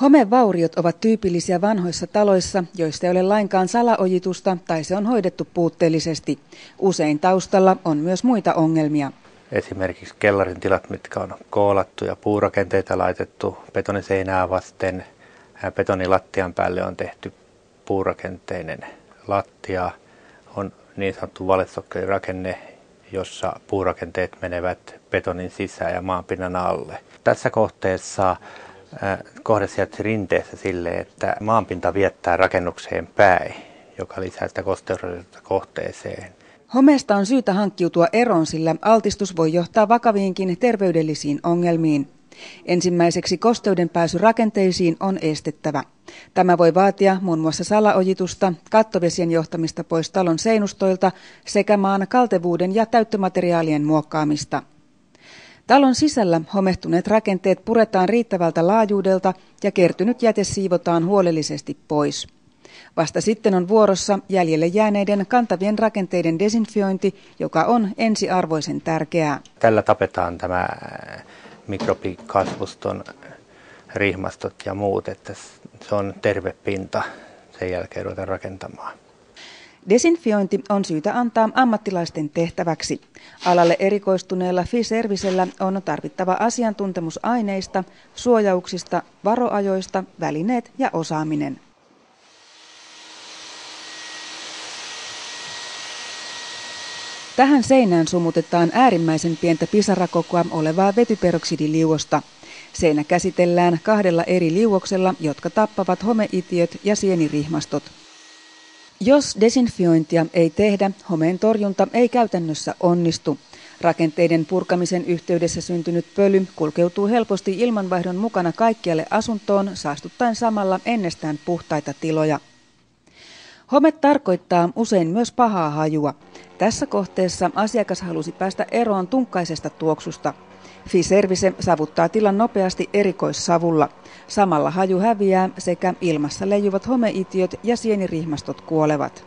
Homevauriot ovat tyypillisiä vanhoissa taloissa, joista ei ole lainkaan salaojitusta tai se on hoidettu puutteellisesti. Usein taustalla on myös muita ongelmia. Esimerkiksi kellarin tilat, mitkä on koolattu ja puurakenteita laitettu betoniseinää vasten. Betonilattian päälle on tehty puurakenteinen lattia. On niin sanottu valesokkelin jossa puurakenteet menevät betonin sisään ja maanpinnan alle. Tässä kohteessa kohde sijaitsi rinteessä sille, että maanpinta viettää rakennukseen päin, joka lisää sitä kosteusrasitetta kohteeseen. Homeesta on syytä hankkiutua eroon, sillä altistus voi johtaa vakaviinkin terveydellisiin ongelmiin. Ensimmäiseksi kosteuden pääsy rakenteisiin on estettävä. Tämä voi vaatia muun muassa salaojitusta, kattovesien johtamista pois talon seinustoilta sekä maan kaltevuuden ja täyttömateriaalien muokkaamista. Talon sisällä homehtuneet rakenteet puretaan riittävältä laajuudelta ja kertynyt jäte siivotaan huolellisesti pois. Vasta sitten on vuorossa jäljelle jääneiden kantavien rakenteiden desinfiointi, joka on ensiarvoisen tärkeää. Tällä tapetaan tämä mikrobikasvuston rihmastot ja muut, että se on terve pinta, sen jälkeen ruvetaan rakentamaan. Desinfiointi on syytä antaa ammattilaisten tehtäväksi. Alalle erikoistuneella FIServicellä on tarvittava asiantuntemus aineista, suojauksista, varoajoista, välineet ja osaaminen. Tähän seinään sumutetaan äärimmäisen pientä pisarakokoa olevaa vetyperoksidiliuosta. Seinä käsitellään 2 eri liuoksella, jotka tappavat homeitiöt ja sienirihmastot. Jos desinfiointia ei tehdä, homeen torjunta ei käytännössä onnistu. Rakenteiden purkamisen yhteydessä syntynyt pöly kulkeutuu helposti ilmanvaihdon mukana kaikkialle asuntoon, saastuttaen samalla ennestään puhtaita tiloja. Home tarkoittaa usein myös pahaa hajua. Tässä kohteessa asiakas halusi päästä eroon tunkkaisesta tuoksusta. FIService savuttaa tilan nopeasti erikoissavulla. Samalla haju häviää sekä ilmassa leijuvat homeitiöt ja sienirihmastot kuolevat.